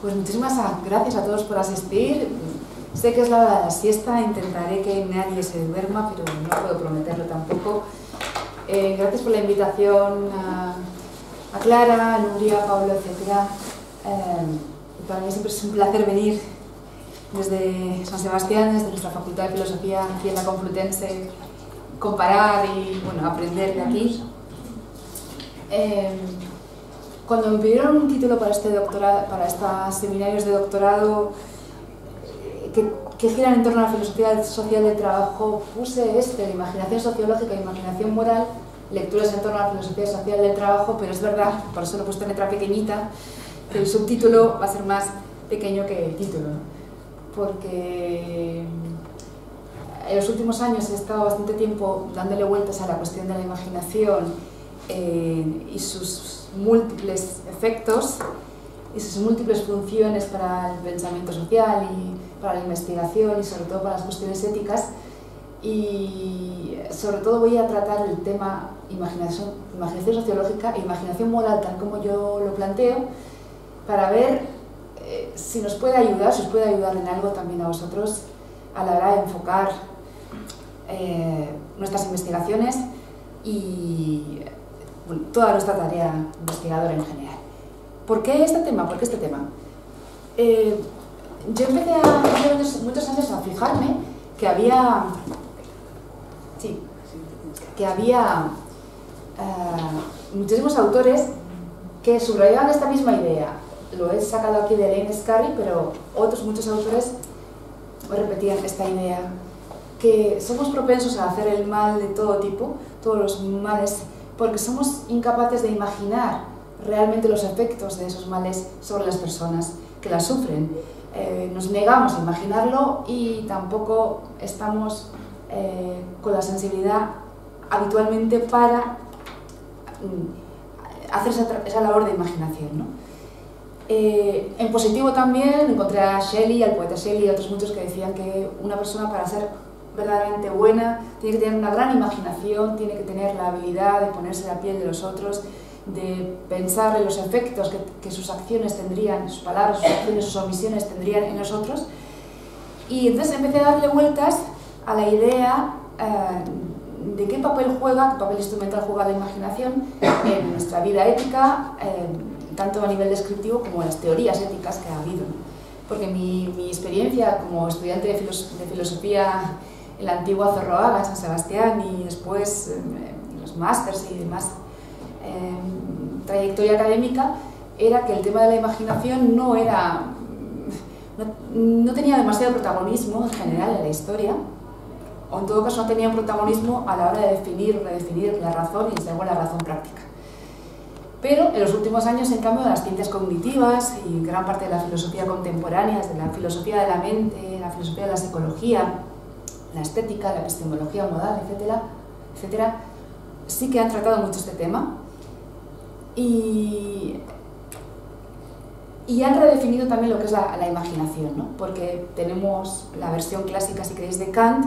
Pues muchísimas gracias a todos por asistir. Sé que es la hora de la siesta, intentaré que nadie se duerma, pero no puedo prometerlo tampoco. Gracias por la invitación a Clara, a Nuria, a Pablo, etc. Para mí siempre es un placer venir desde San Sebastián, desde nuestra Facultad de Filosofía aquí en la Complutense, comparar y bueno, aprender de aquí. Cuando me pidieron un título para para estos seminarios de doctorado que giran en torno a la filosofía social del trabajo, puse la imaginación sociológica e imaginación moral, lecturas en torno a la filosofía social del trabajo, pero es verdad, por eso lo he puesto en letra pequeñita, que el subtítulo va a ser más pequeño que el título, ¿no? Porque en los últimos años he estado bastante tiempo dándole vueltas a la cuestión de la imaginación y sus múltiples efectos y sus múltiples funciones para el pensamiento social y para la investigación y sobre todo para las cuestiones éticas, y sobre todo voy a tratar el tema imaginación sociológica e imaginación moral tal como yo lo planteo, para ver si nos puede ayudar, si os puede ayudar en algo también a vosotros a la hora de enfocar nuestras investigaciones y bueno, toda nuestra tarea investigadora en general. ¿Por qué este tema? ¿Por qué este tema? Yo empecé hace muchos años a fijarme que había muchísimos autores que subrayaban esta misma idea. Lo he sacado aquí de Elaine Scarry, pero muchos autores repetían esta idea, que somos propensos a hacer el mal de todo tipo, todos los males, porque somos incapaces de imaginar realmente los efectos de esos males sobre las personas que las sufren. Nos negamos a imaginarlo y tampoco estamos con la sensibilidad habitualmente para hacer esa labor de imaginación, ¿no? En positivo también encontré a Shelley, al poeta Shelley y a otros muchos que decían que una persona, para ser verdaderamente buena, tiene que tener una gran imaginación, tiene que tener la habilidad de ponerse en la piel de los otros, de pensar en los efectos que sus acciones tendrían, sus palabras, sus acciones, sus omisiones tendrían en los otros. Y entonces empecé a darle vueltas a la idea de qué papel instrumental juega la imaginación en nuestra vida ética, tanto a nivel descriptivo como en las teorías éticas que ha habido. Porque mi experiencia como estudiante de filosofía en la antigua Zorroaga, San Sebastián, y después en los másters y demás trayectoria académica, era que el tema de la imaginación no tenía demasiado protagonismo en general en la historia, o en todo caso no tenía protagonismo a la hora de definir o redefinir la razón y desde luego la razón práctica. Pero en los últimos años, en cambio, las ciencias cognitivas y gran parte de la filosofía contemporánea, desde la filosofía de la mente, la filosofía de la psicología, la estética, la epistemología modal, etcétera, sí que han tratado mucho este tema y han redefinido también lo que es la imaginación, ¿no? Porque tenemos la versión clásica, si queréis, de Kant,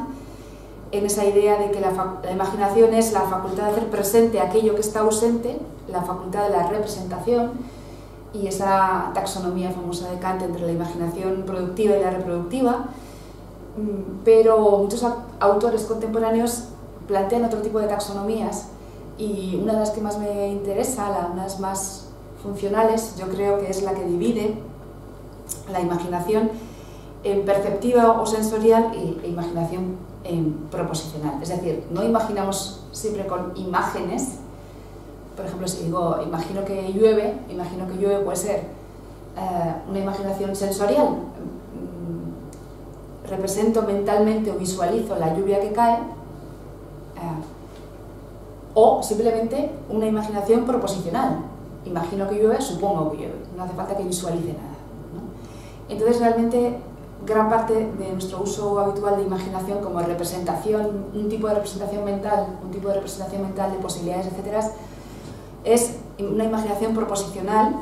en esa idea de que la imaginación es la facultad de hacer presente aquello que está ausente, la facultad de la representación, y esa taxonomía famosa de Kant entre la imaginación productiva y la reproductiva. Pero muchos autores contemporáneos plantean otro tipo de taxonomías, y una de las que más me interesa, una de las más funcionales, yo creo que es la que divide la imaginación en perceptiva o sensorial e imaginación proposicional. Es decir, no imaginamos siempre con imágenes. Por ejemplo, si digo, imagino que llueve puede ser una imaginación sensorial. Represento mentalmente o visualizo la lluvia que cae, o simplemente una imaginación proposicional. Imagino que llueve, supongo que llueve. No hace falta que visualice nada, ¿no? Entonces, realmente, gran parte de nuestro uso habitual de imaginación como representación, un tipo de representación mental de posibilidades, etcétera, es una imaginación proposicional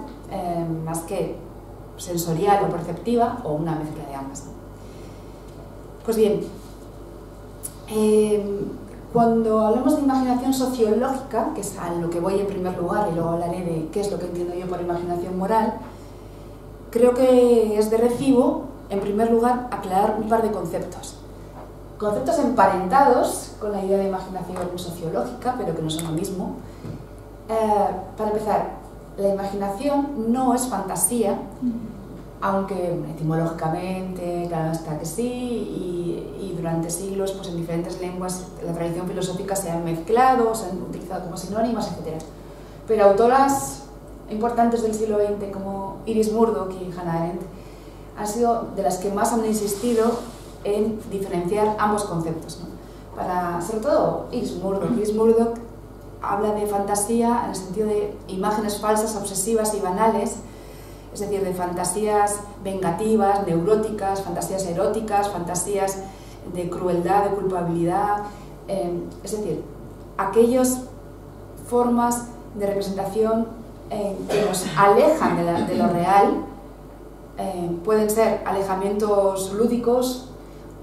más que sensorial o perceptiva, o una mezcla de ambas, ¿no? Pues bien, cuando hablamos de imaginación sociológica, que es a lo que voy en primer lugar y luego hablaré de qué es lo que entiendo yo por imaginación moral, creo que es de recibo, en primer lugar, aclarar un par de conceptos. Conceptos emparentados con la idea de imaginación sociológica, pero que no son lo mismo. Para empezar, la imaginación no es fantasía, aunque etimológicamente, claro está que sí, y durante siglos pues en diferentes lenguas la tradición filosófica se han mezclado, se han utilizado como sinónimos, etc. Pero autoras importantes del siglo XX como Iris Murdoch y Hannah Arendt han sido de las que más han insistido en diferenciar ambos conceptos, ¿no? Sobre todo Iris Murdoch. Iris Murdoch habla de fantasía en el sentido de imágenes falsas, obsesivas y banales, es decir, de fantasías vengativas, neuróticas, fantasías eróticas, fantasías de crueldad, de culpabilidad, es decir, aquellas formas de representación que nos alejan de lo real. Pueden ser alejamientos lúdicos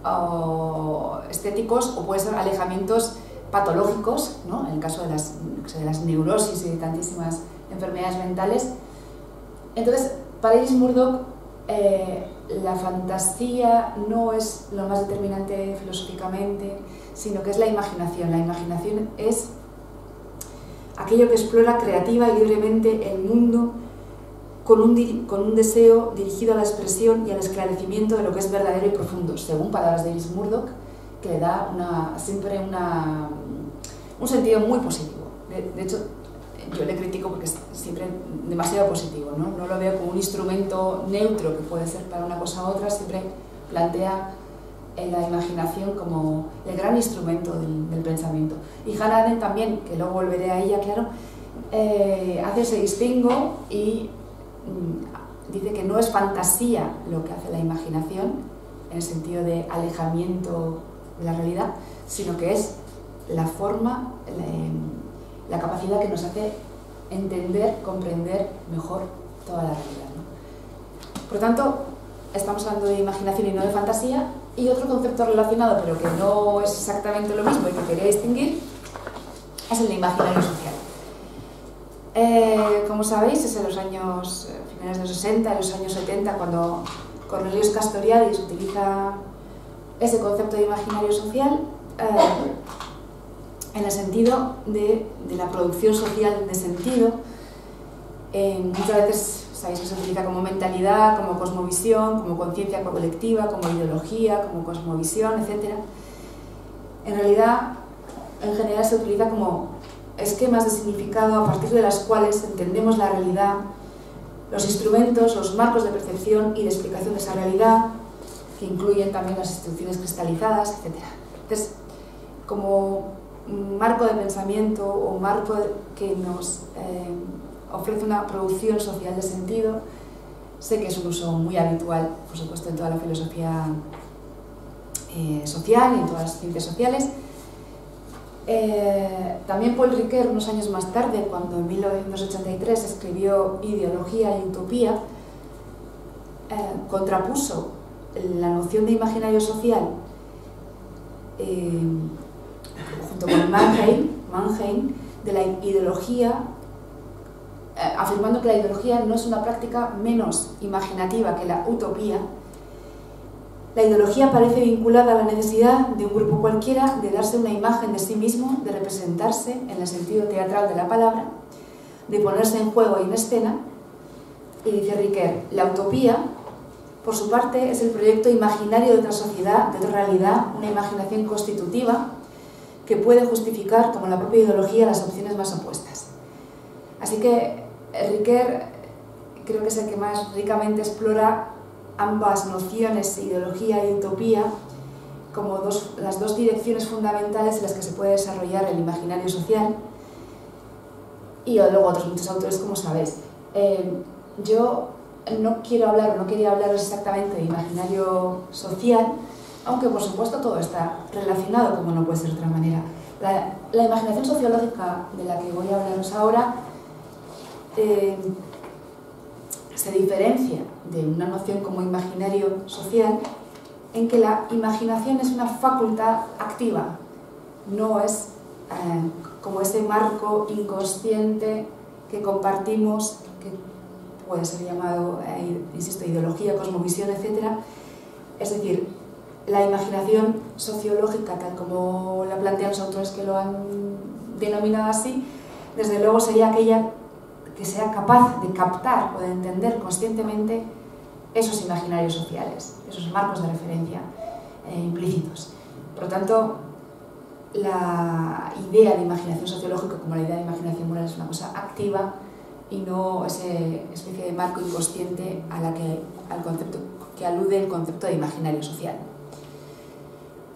o estéticos, o pueden ser alejamientos patológicos, ¿no? En el caso de las neurosis y de tantísimas enfermedades mentales. Entonces, para Iris Murdoch, la fantasía no es lo más determinante filosóficamente, sino que es la imaginación. La imaginación es aquello que explora creativa y libremente el mundo con un deseo dirigido a la expresión y al esclarecimiento de lo que es verdadero y profundo, según palabras de Iris Murdoch, que le da siempre un sentido muy positivo. De hecho, yo le critico porque es siempre demasiado positivo, ¿no? No lo veo como un instrumento neutro que puede ser para una cosa u otra, siempre plantea la imaginación como el gran instrumento del pensamiento. Y Hannah Arendt también, que luego volveré a ella, claro, hace ese distingo y dice que no es fantasía lo que hace la imaginación, en el sentido de alejamiento de la realidad, sino que es la forma, la capacidad que nos hace entender, comprender mejor toda la realidad, ¿no? Por lo tanto, estamos hablando de imaginación y no de fantasía. Y otro concepto relacionado, pero que no es exactamente lo mismo y que quería distinguir, es el de imaginario social. Como sabéis, es en los años finales de los 60, en los años 70, cuando Cornelius Castoriadis utiliza ese concepto de imaginario social en el sentido de la producción social de sentido. Muchas veces sabéis que se utiliza como mentalidad, como cosmovisión, como conciencia colectiva, como ideología, como cosmovisión, etc. En realidad, en general se utiliza como esquemas de significado a partir de las cuales entendemos la realidad, los instrumentos, los marcos de percepción y de explicación de esa realidad, que incluyen también las instituciones cristalizadas, etc. Entonces, como marco de pensamiento o marco que nos ofrece una producción social de sentido, sé que es un uso muy habitual, por supuesto, en toda la filosofía social y en todas las ciencias sociales. También Paul Ricoeur, unos años más tarde, cuando en 1983 escribió Ideología y Utopía, contrapuso la noción de imaginario social junto con Mannheim, de la ideología, afirmando que la ideología no es una práctica menos imaginativa que la utopía. La ideología parece vinculada a la necesidad de un grupo cualquiera de darse una imagen de sí mismo, de representarse en el sentido teatral de la palabra, de ponerse en juego y en escena. Y dice Ricoeur, la utopía, por su parte, es el proyecto imaginario de otra sociedad, de otra realidad, una imaginación constitutiva que puede justificar, como la propia ideología, las opciones más opuestas. Así que Ricoeur creo que es el que más ricamente explora ambas nociones, ideología y utopía, como las dos direcciones fundamentales en las que se puede desarrollar el imaginario social. Y luego otros muchos autores, como sabéis. Yo no quiero hablar, o no quería hablaros exactamente de imaginario social, aunque por supuesto todo está relacionado, como no puede ser de otra manera. La imaginación sociológica de la que voy a hablaros ahora se diferencia de una noción como imaginario social en que la imaginación es una facultad activa, no es como ese marco inconsciente que compartimos, puede ser llamado, insisto, ideología, cosmovisión, etc. Es decir, la imaginación sociológica, tal como la plantean los autores que lo han denominado así, desde luego sería aquella que sea capaz de captar o de entender conscientemente esos imaginarios sociales, esos marcos de referencia implícitos. Por lo tanto, la idea de imaginación sociológica como la idea de imaginación moral es una cosa activa y no esa especie de marco inconsciente al concepto que alude el concepto de imaginario social.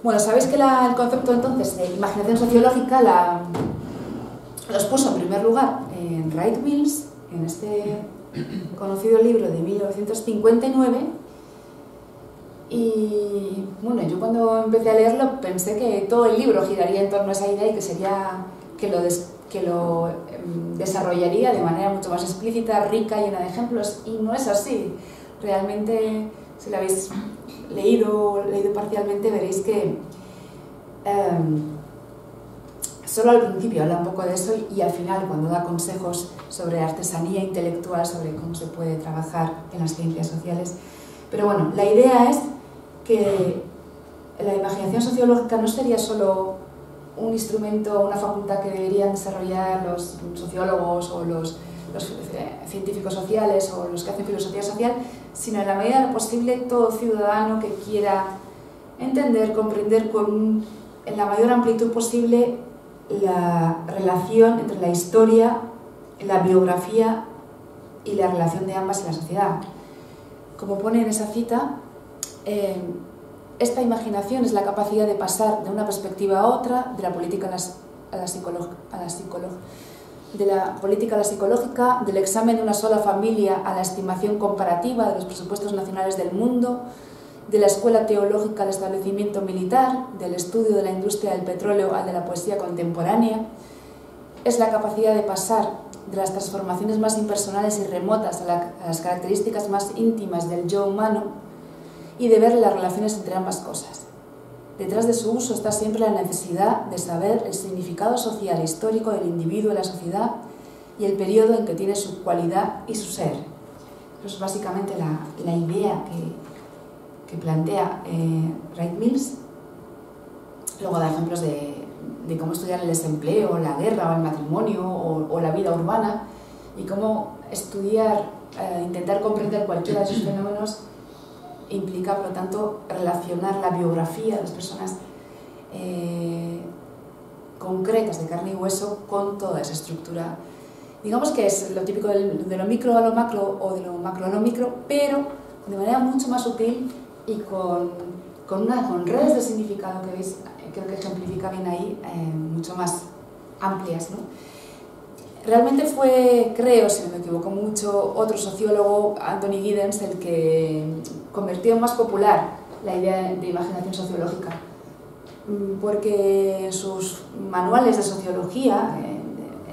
Bueno, sabéis que el concepto entonces de imaginación sociológica los puso en primer lugar en Wright Mills, en este conocido libro de 1959, y bueno, yo cuando empecé a leerlo pensé que todo el libro giraría en torno a esa idea y que lo desarrollaría de manera mucho más explícita, rica, llena de ejemplos, y no es así. Realmente, si lo habéis leído parcialmente, veréis que solo al principio habla un poco de eso y al final, cuando da consejos sobre artesanía intelectual, sobre cómo se puede trabajar en las ciencias sociales. Pero bueno, la idea es que la imaginación sociológica no sería solo un instrumento, una facultad que deberían desarrollar los sociólogos o los científicos sociales o los que hacen filosofía social, sino en la medida de lo posible todo ciudadano que quiera entender, comprender en la mayor amplitud posible la relación entre la historia, la biografía y la relación de ambas en la sociedad. Como pone en esa cita, esta imaginación es la capacidad de pasar de una perspectiva a otra, de la política a la psicológica, del examen de una sola familia a la estimación comparativa de los presupuestos nacionales del mundo, de la escuela teológica al establecimiento militar, del estudio de la industria del petróleo al de la poesía contemporánea. Es la capacidad de pasar de las transformaciones más impersonales y remotas a las características más íntimas del yo humano y de ver las relaciones entre ambas cosas. Detrás de su uso está siempre la necesidad de saber el significado social e histórico del individuo en la sociedad y el periodo en que tiene su cualidad y su ser. Eso es básicamente la idea que plantea Wright Mills. Luego da ejemplos de cómo estudiar el desempleo, la guerra o el matrimonio o la vida urbana y cómo estudiar, intentar comprender cualquiera de esos fenómenos implica, por lo tanto, relacionar la biografía de las personas concretas de carne y hueso con toda esa estructura. Digamos que es lo típico de lo micro a lo macro o de lo macro a lo micro, pero de manera mucho más sutil y con redes de significado que veis, creo que ejemplifica bien ahí, mucho más amplias, ¿no? Realmente fue, creo, si no me equivoco mucho, otro sociólogo, Anthony Giddens, el que convirtió en más popular la idea de imaginación sociológica, porque en sus manuales de sociología,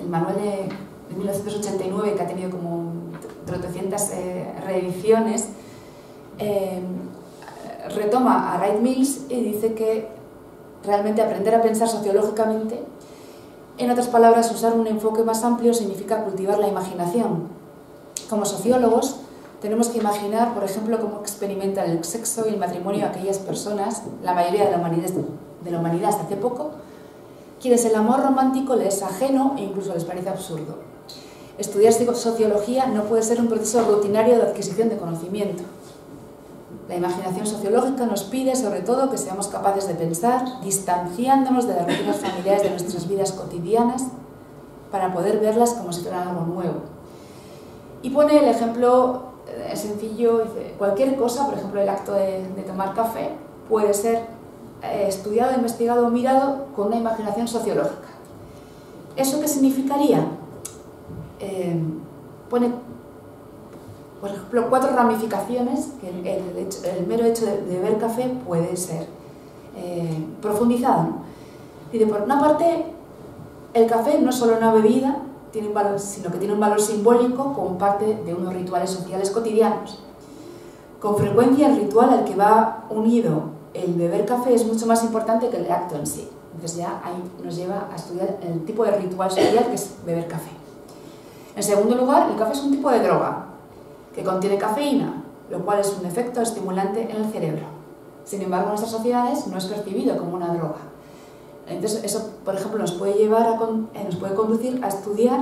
el manual de 1989, que ha tenido como 300 reediciones, retoma a Wright Mills y dice que realmente aprender a pensar sociológicamente, en otras palabras, usar un enfoque más amplio, significa cultivar la imaginación. Como sociólogos, tenemos que imaginar, por ejemplo, cómo experimentan el sexo y el matrimonio aquellas personas, la mayoría de la humanidad hasta hace poco, quienes el amor romántico les es ajeno e incluso les parece absurdo. Estudiar sociología no puede ser un proceso rutinario de adquisición de conocimiento. La imaginación sociológica nos pide, sobre todo, que seamos capaces de pensar, distanciándonos de las rutinas familiares de nuestras vidas cotidianas, para poder verlas como si fueran algo nuevo. Y pone el ejemplo sencillo, dice, cualquier cosa, por ejemplo el acto de tomar café, puede ser estudiado, investigado o mirado con una imaginación sociológica. ¿Eso qué significaría? Pone, por ejemplo, 4 ramificaciones que el mero hecho de beber café puede ser profundizado, ¿no? Dice, por una parte, el café no es solo una bebida, tiene un valor, sino que tiene un valor simbólico como parte de unos rituales sociales cotidianos. Con frecuencia, el ritual al que va unido el beber café es mucho más importante que el acto en sí. Entonces ya ahí nos lleva a estudiar el tipo de ritual social que es beber café. En segundo lugar, el café es un tipo de droga. que contiene cafeína, lo cual es un efecto estimulante en el cerebro. Sin embargo, en nuestras sociedades no es percibido como una droga. Entonces, eso, por ejemplo, nos puede conducir a estudiar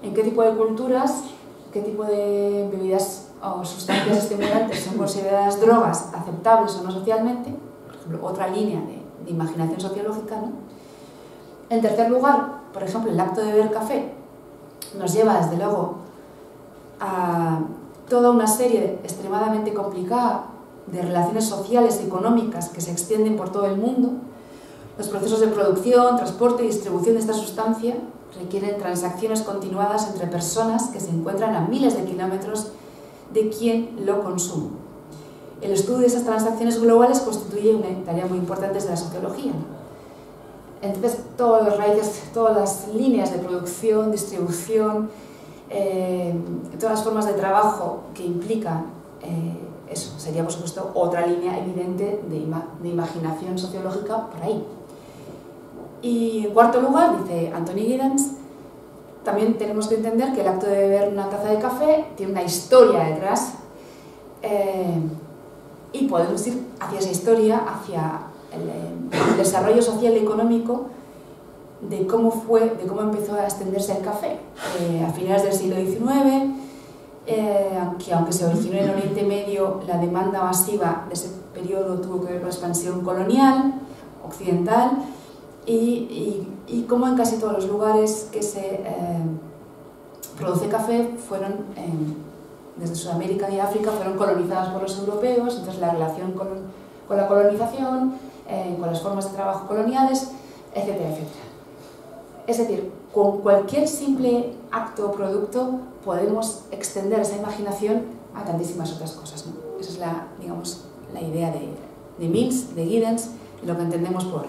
en qué tipo de culturas, qué tipo de bebidas o sustancias estimulantes son consideradas drogas aceptables o no socialmente. Por ejemplo, otra línea de imaginación sociológica, ¿no? En tercer lugar, por ejemplo, el acto de beber café nos lleva, desde luego, a toda una serie extremadamente complicada de relaciones sociales y económicas que se extienden por todo el mundo. Los procesos de producción, transporte y distribución de esta sustancia requieren transacciones continuadas entre personas que se encuentran a miles de kilómetros de quien lo consume. El estudio de esas transacciones globales constituye una tarea muy importante de la sociología, ¿no? Entonces, todas las líneas de producción, distribución, todas las formas de trabajo que implican eso, sería por supuesto otra línea evidente de imaginación sociológica por ahí. Y en cuarto lugar, dice Anthony Giddens, también tenemos que entender que el acto de beber una taza de café tiene una historia detrás, y podemos ir hacia esa historia, hacia el desarrollo social y económico de cómo empezó a extenderse el café. A finales del siglo XIX, aunque se originó en Oriente Medio, la demanda masiva de ese periodo tuvo que ver con la expansión colonial, occidental, y como en casi todos los lugares que se produce café desde Sudamérica y África fueron colonizadas por los europeos. Entonces la relación con la colonización, con las formas de trabajo coloniales, etcétera, etcétera. Es decir, con cualquier simple acto o producto podemos extender esa imaginación a tantísimas otras cosas, ¿no? Esa es la idea de Mills, de Giddens, y lo que entendemos por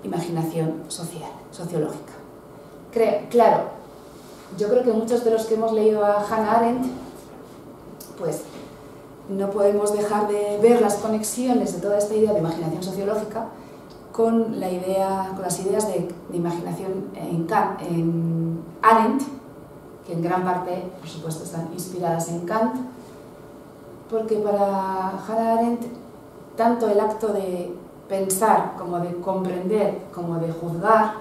imaginación social, sociológica. Claro, yo creo que muchos de los que hemos leído a Hannah Arendt, pues no podemos dejar de ver las conexiones de toda esta idea de imaginación sociológica con las ideas de imaginación en Arendt, que en gran parte, por supuesto, están inspiradas en Kant, porque para Hannah Arendt, tanto el acto de pensar, como de comprender, como de juzgar,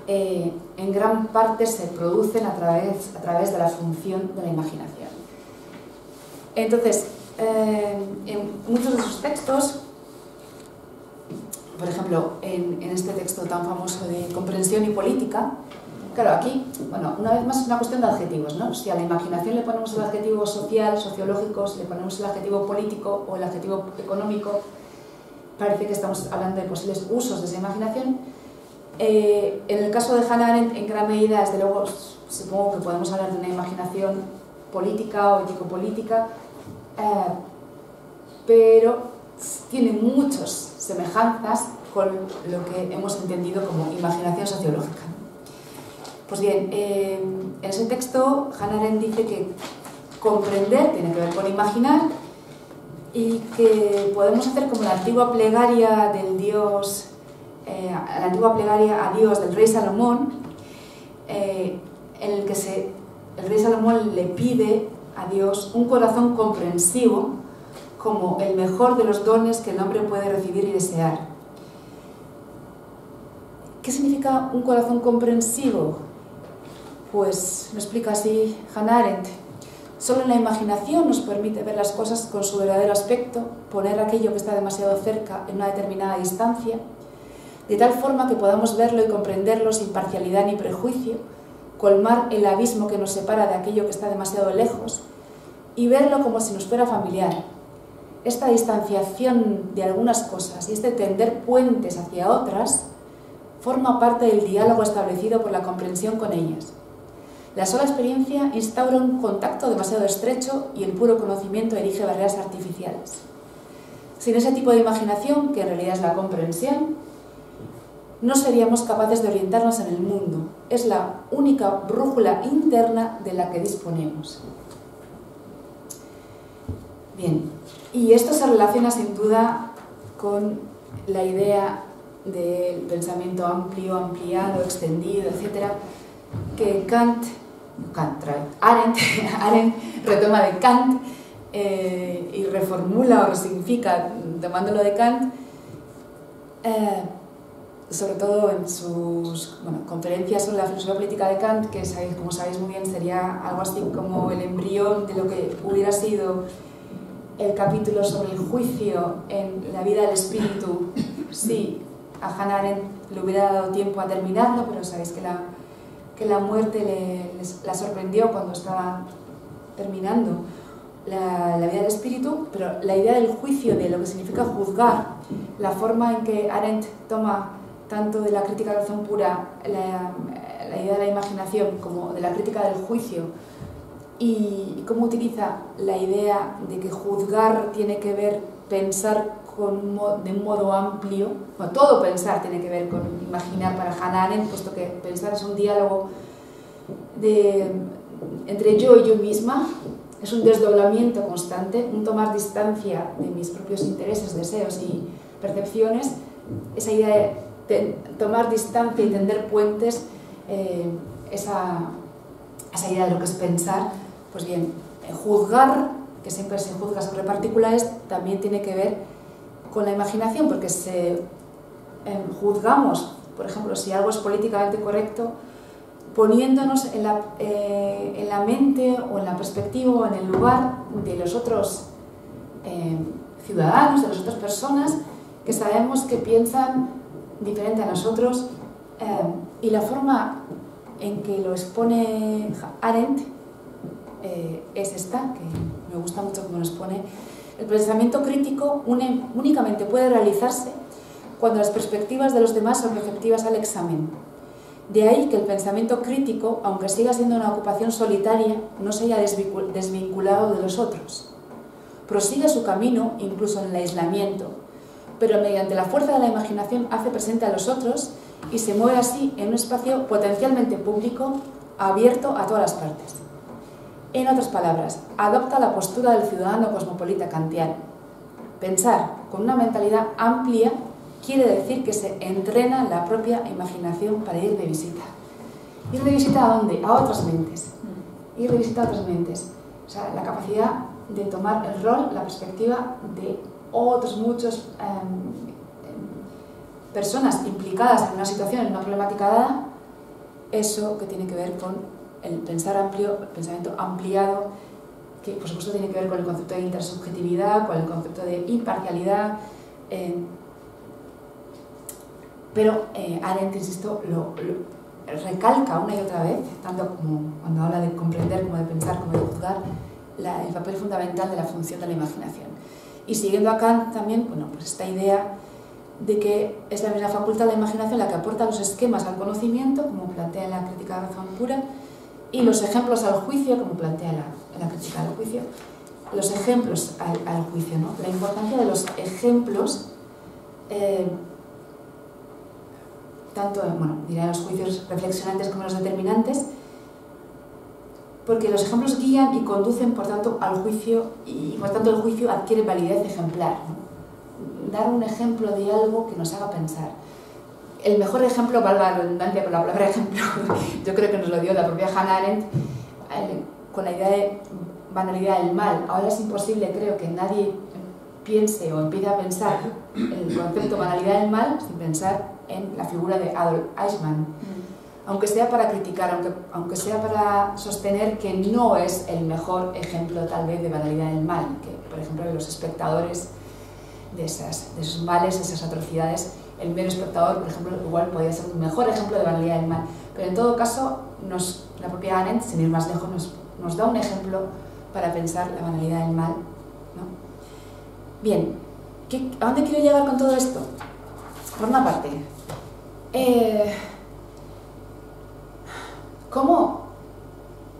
en gran parte se producen a través de la función de la imaginación. Entonces, en muchos de sus textos, por ejemplo, en este texto tan famoso de Comprensión y Política, claro, aquí, bueno, una vez más es una cuestión de adjetivos, ¿no? Si a la imaginación le ponemos el adjetivo social, sociológico, si le ponemos el adjetivo político o el adjetivo económico, parece que estamos hablando de posibles usos de esa imaginación. En el caso de Hannah Arendt, en gran medida, desde luego, supongo que podemos hablar de una imaginación política o ético-política, pero tiene muchas semejanzas con lo que hemos entendido como imaginación sociológica. Pues bien, en ese texto Hannah Arendt dice que comprender tiene que ver con imaginar, y que podemos hacer como la antigua plegaria del dios, la antigua plegaria a Dios del rey Salomón, en el que el rey Salomón le pide a Dios un corazón comprensivo como el mejor de los dones que el hombre puede recibir y desear. ¿Qué significa un corazón comprensivo? Pues lo explica así Hannah Arendt. Solo la imaginación nos permite ver las cosas con su verdadero aspecto, poner aquello que está demasiado cerca en una determinada distancia, de tal forma que podamos verlo y comprenderlo sin parcialidad ni prejuicio, colmar el abismo que nos separa de aquello que está demasiado lejos y verlo como si nos fuera familiar. Esta distanciación de algunas cosas y este tender puentes hacia otras forma parte del diálogo establecido por la comprensión con ellas. La sola experiencia instaura un contacto demasiado estrecho y el puro conocimiento erige barreras artificiales. Sin ese tipo de imaginación, que en realidad es la comprensión, no seríamos capaces de orientarnos en el mundo. Es la única brújula interna de la que disponemos. Bien, y esto se relaciona sin duda con la idea del pensamiento amplio, ampliado, extendido, etc., que Kant Arendt retoma de Kant y reformula o resignifica tomándolo de Kant, sobre todo en sus conferencias sobre la filosofía política de Kant, que como sabéis muy bien sería algo así como el embrión de lo que hubiera sido el capítulo sobre el juicio en la vida del espíritu, si a Hannah Arendt le hubiera dado tiempo a terminarlo, pero sabéis que la muerte la sorprendió cuando estaba terminando la vida del espíritu, pero la idea del juicio, de lo que significa juzgar, la forma en que Arendt toma tanto de la crítica de la razón pura la idea de la imaginación como de la crítica del juicio, y cómo utiliza la idea de que juzgar tiene que ver pensar de un modo amplio. Bueno, todo pensar tiene que ver con imaginar para Hannah Arendt, puesto que pensar es un diálogo entre yo y yo misma, es un desdoblamiento constante, un tomar distancia de mis propios intereses, deseos y percepciones. Esa idea de tomar distancia y tender puentes, esa idea de lo que es pensar, pues bien, juzgar, que siempre se juzga sobre particulares, también tiene que ver con la imaginación, porque juzgamos, por ejemplo, si algo es políticamente correcto, poniéndonos en la mente o en la perspectiva o en el lugar de los otros ciudadanos, de las otras personas que sabemos que piensan diferente a nosotros, y la forma en que lo expone Arendt es esta, que me gusta mucho como lo expone. El pensamiento crítico únicamente puede realizarse cuando las perspectivas de los demás son receptivas al examen. De ahí que el pensamiento crítico, aunque siga siendo una ocupación solitaria, no se haya desvinculado de los otros. Prosigue su camino incluso en el aislamiento, pero mediante la fuerza de la imaginación hace presente a los otros y se mueve así en un espacio potencialmente público, abierto a todas las partes. En otras palabras, adopta la postura del ciudadano cosmopolita kantiano. Pensar con una mentalidad amplia quiere decir que se entrena la propia imaginación para ir de visita. ¿Ir de visita a dónde? A otras mentes. Ir de visita a otras mentes. O sea, la capacidad de tomar el rol, la perspectiva de otros muchos personas implicadas en una situación, en una problemática dada, eso que tiene que ver con el pensar amplio, el pensamiento ampliado, que por supuesto tiene que ver con el concepto de intersubjetividad, con el concepto de imparcialidad, pero Arendt, insisto, lo recalca una y otra vez, tanto como cuando habla de comprender, como de pensar, como de juzgar, el papel fundamental de la función de la imaginación. Y siguiendo a Kant también, bueno, pues esta idea de que es la misma facultad de la imaginación la que aporta los esquemas al conocimiento, como plantea en la crítica de la razón pura, y los ejemplos al juicio, como plantea la crítica del juicio, los ejemplos al juicio, ¿no? La importancia de los ejemplos, tanto en los juicios reflexionantes como los determinantes, porque los ejemplos guían y conducen, por tanto, al juicio, y por tanto el juicio adquiere validez ejemplar, ¿no? Dar un ejemplo de algo que nos haga pensar. El mejor ejemplo, valga la redundancia con la palabra ejemplo, yo creo que nos lo dio la propia Hannah Arendt, con la idea de banalidad del mal. Ahora es imposible, creo, que nadie piense o empiece a pensar el concepto banalidad del mal sin pensar en la figura de Adolf Eichmann. Aunque sea para criticar, aunque sea para sostener que no es el mejor ejemplo tal vez de banalidad del mal, que por ejemplo los espectadores de esos males, de esas atrocidades, el mero espectador, por ejemplo, igual podría ser un mejor ejemplo de banalidad del mal. Pero en todo caso, la propia Arendt, sin ir más lejos, nos da un ejemplo para pensar la banalidad del mal, ¿no? Bien, ¿a dónde quiero llegar con todo esto? Por una parte, ¿cómo,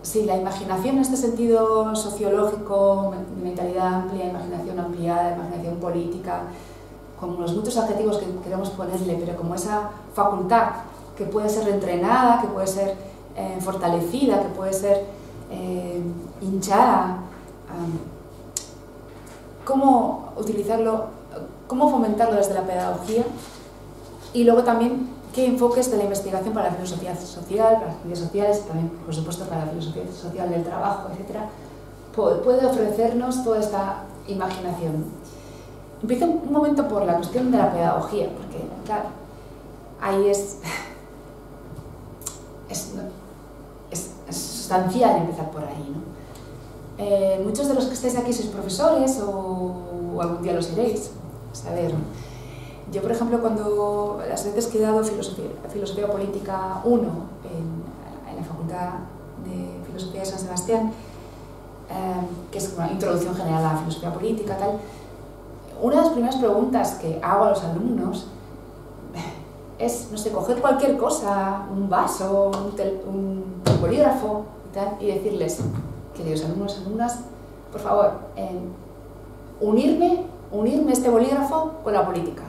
si la imaginación en este sentido sociológico, mentalidad amplia, imaginación ampliada, imaginación política, como los muchos adjetivos que queremos ponerle, pero como esa facultad que puede ser entrenada, que puede ser fortalecida, que puede ser hinchada, ¿cómo utilizarlo, cómo fomentarlo desde la pedagogía? Y luego también qué enfoques de la investigación para la filosofía social, para las ciencias sociales, también por supuesto para la filosofía social del trabajo, etcétera, puede ofrecernos toda esta imaginación. Empiezo un momento por la cuestión de la pedagogía, porque claro, ahí es sustancial empezar por ahí, ¿no? Muchos de los que estáis aquí sois profesores o algún día lo seréis, saber, ¿no? Yo, por ejemplo, cuando las veces que he dado filosofía política 1 en la Facultad de Filosofía de San Sebastián, que es una introducción general a la filosofía política, tal, una de las primeras preguntas que hago a los alumnos es, no sé, coger cualquier cosa, un vaso, un bolígrafo y tal, y decirles, queridos alumnos, alumnas, por favor, unirme este bolígrafo con la política.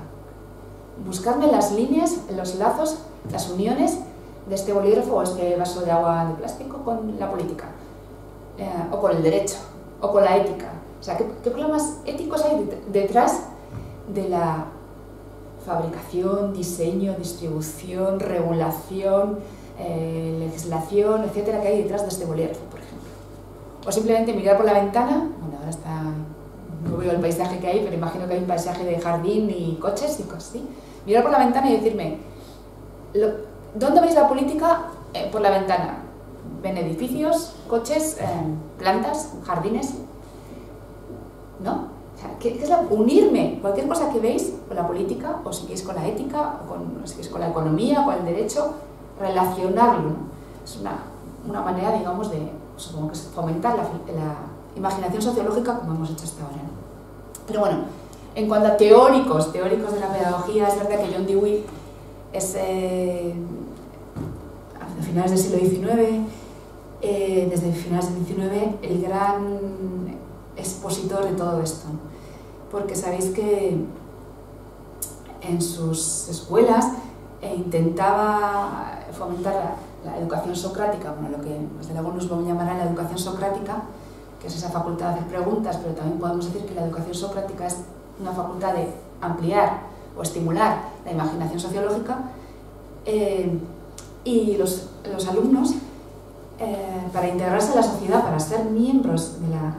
Buscarme las líneas, los lazos, las uniones de este bolígrafo o este vaso de agua de plástico con la política, o con el derecho, o con la ética. O sea, ¿qué problemas éticos hay detrás de la fabricación, diseño, distribución, regulación, legislación, etcétera, que hay detrás de este bolígrafo, por ejemplo? O simplemente mirar por la ventana, bueno, ahora no veo el paisaje que hay, pero imagino que hay un paisaje de jardín y coches y cosas así. Mirar por la ventana y decirme, ¿dónde veis la política por la ventana? ¿Ven edificios, coches, plantas, jardines? ¿No? O sea, ¿qué es unirme cualquier cosa que veis con la política, o si queréis con la ética, o si queréis con la economía, con el derecho, relacionarlo, ¿no? Es una manera, digamos, de, supongo que es fomentar la imaginación sociológica como hemos hecho hasta ahora, ¿no? Pero bueno, en cuanto a teóricos de la pedagogía, es verdad que John Dewey es, a finales del siglo XIX, desde finales del XIX, el gran expositor de todo esto, ¿no? Porque sabéis que en sus escuelas intentaba fomentar la educación socrática, bueno, lo que desde luego nos vamos a llamar la educación socrática, que es esa facultad de hacer preguntas, pero también podemos decir que la educación socrática es una facultad de ampliar o estimular la imaginación sociológica, y los alumnos, para integrarse en la sociedad, para ser miembros de la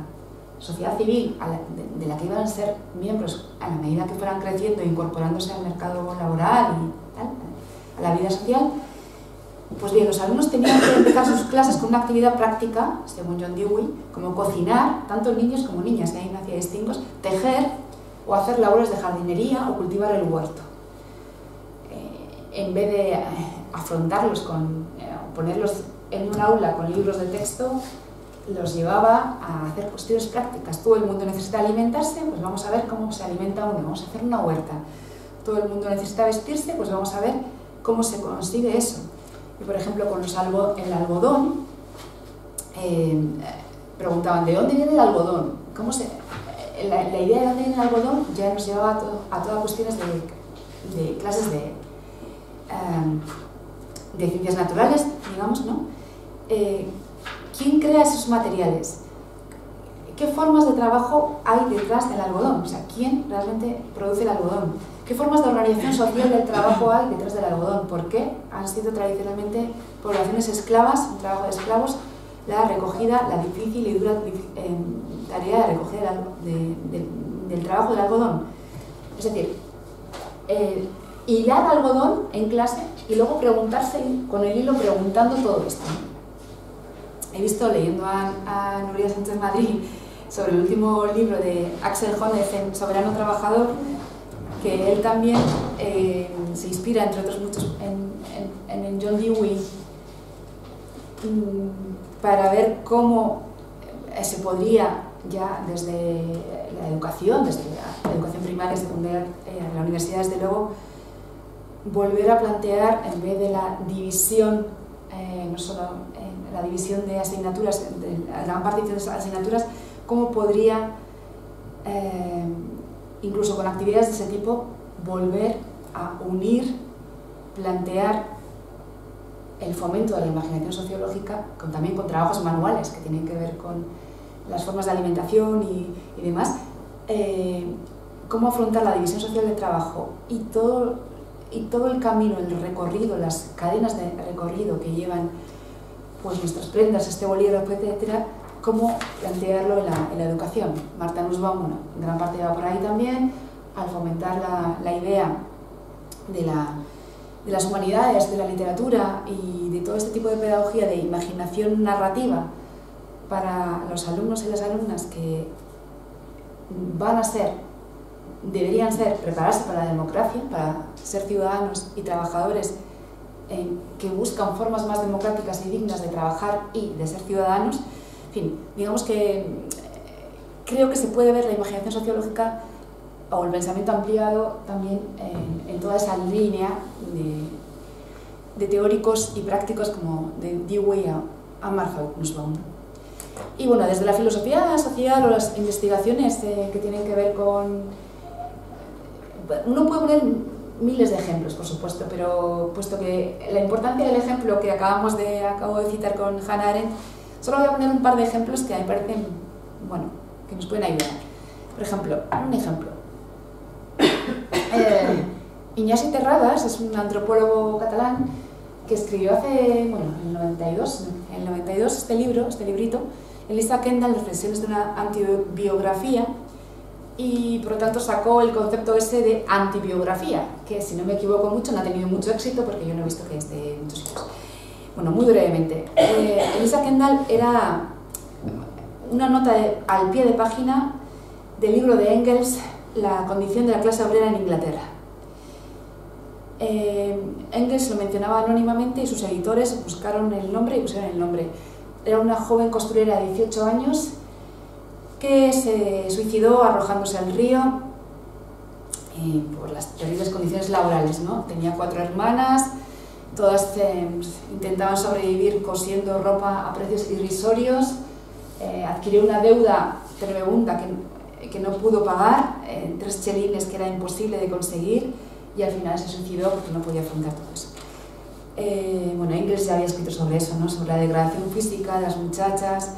sociedad civil de la que iban a ser miembros a la medida que fueran creciendo e incorporándose al mercado laboral y tal, a la vida social, pues bien, los alumnos tenían que empezar sus clases con una actividad práctica, según John Dewey, como cocinar, tanto niños como niñas, que ahí no hacía distingos, tejer o hacer labores de jardinería o cultivar el huerto. En vez de afrontarlos ponerlos en un aula con libros de texto, los llevaba a hacer cuestiones prácticas. Todo el mundo necesita alimentarse, pues vamos a ver cómo se alimenta uno, vamos a hacer una huerta. Todo el mundo necesita vestirse, pues vamos a ver cómo se consigue eso. Y por ejemplo, con el algodón, preguntaban, ¿de dónde viene el algodón? La idea de dónde viene el algodón ya nos llevaba a todas cuestiones de clases de ciencias naturales, digamos, ¿no? ¿Quién crea esos materiales? ¿Qué formas de trabajo hay detrás del algodón? O sea, ¿quién realmente produce el algodón? ¿Qué formas de organización social del trabajo hay detrás del algodón? ¿Por qué han sido tradicionalmente poblaciones esclavas, un trabajo de esclavos, la recogida, la difícil y dura tarea de recogida del trabajo del algodón? Es decir, hilar algodón en clase y luego preguntarse con el hilo preguntando todo esto. He visto, leyendo a Nuria Sánchez Madrid sobre el último libro de Axel Honneth, Soberano Trabajador, que él también se inspira, entre otros muchos, en John Dewey, para ver cómo se podría ya desde la educación primaria, secundaria, la universidad, desde luego, volver a plantear, en vez de la división, no solo la división de asignaturas, la gran partición de asignaturas, cómo podría, incluso con actividades de ese tipo, volver a unir, plantear el fomento de la imaginación sociológica también con trabajos manuales que tienen que ver con las formas de alimentación y demás, cómo afrontar la división social del trabajo y todo y todo el camino, el recorrido, las cadenas de recorrido que llevan pues nuestras prendas, este bolígrafo, etcétera, cómo plantearlo en la educación. Martha Nussbaum, bueno, en gran parte va por ahí también, al fomentar la idea de las humanidades, de la literatura y de todo este tipo de pedagogía de imaginación narrativa para los alumnos y las alumnas que deberían prepararse para la democracia, para ser ciudadanos y trabajadores que buscan formas más democráticas y dignas de trabajar y de ser ciudadanos. En fin, digamos que creo que se puede ver la imaginación sociológica o el pensamiento ampliado también en toda esa línea de teóricos y prácticos como de Dewey a Martha Nussbaum. Y bueno, desde la filosofía social o las investigaciones que tienen que ver con... Uno puede poner miles de ejemplos, por supuesto, pero puesto que la importancia del ejemplo que acabo de citar con Hannah Arendt, solo voy a poner un par de ejemplos que me parecen, bueno, que nos pueden ayudar. Por ejemplo, un ejemplo. Iñasi Terradas es un antropólogo catalán que escribió hace, bueno, en el 92 este librito, Elisa Kendall, Reflexiones de una antibiografía, y por lo tanto sacó el concepto ese de antibiografía, que si no me equivoco mucho no ha tenido mucho éxito porque yo no he visto que es de muchos sitios. Bueno, muy brevemente, Elisa Kendall era una nota al pie de página del libro de Engels, La condición de la clase obrera en Inglaterra. Engels lo mencionaba anónimamente y sus editores buscaron el nombre y pusieron el nombre. Era una joven costurera de 18 años que se suicidó arrojándose al río por las terribles condiciones laborales, ¿no? Tenía 4 hermanas, todas intentaban sobrevivir cosiendo ropa a precios irrisorios, adquirió una deuda tremenda que no pudo pagar, 3 chelines que era imposible de conseguir, y al final se suicidó porque no podía afrontar todo eso. Bueno, Engels ya había escrito sobre eso, ¿no? Sobre la degradación física de las muchachas,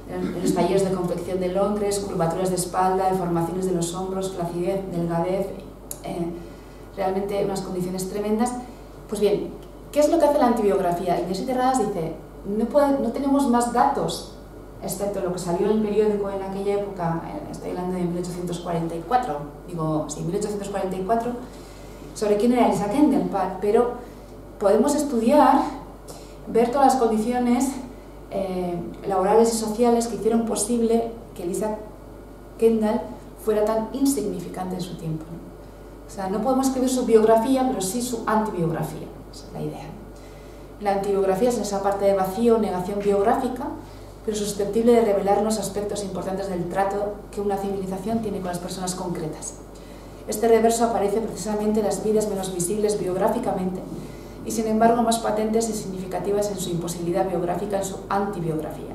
en los talleres de confección de Londres, curvaturas de espalda, deformaciones de los hombros, flacidez, delgadez, realmente unas condiciones tremendas. Pues bien, ¿qué es lo que hace la antibiografía? Iñasi Terradas dice, no tenemos más datos, excepto lo que salió en el periódico en aquella época, estoy hablando de 1844, 1844, sobre quién era Elisa Kendall, pero podemos estudiar, ver todas las condiciones laborales y sociales que hicieron posible que Elisa Kendall fuera tan insignificante en su tiempo, ¿no? O sea, no podemos escribir su biografía, pero sí su antibiografía, esa es la idea. La antibiografía es esa parte de vacío, negación biográfica, pero susceptible de revelarnos aspectos importantes del trato que una civilización tiene con las personas concretas. Este reverso aparece precisamente en las vidas menos visibles biográficamente, y sin embargo más patentes y significativas en su imposibilidad biográfica, en su antibiografía.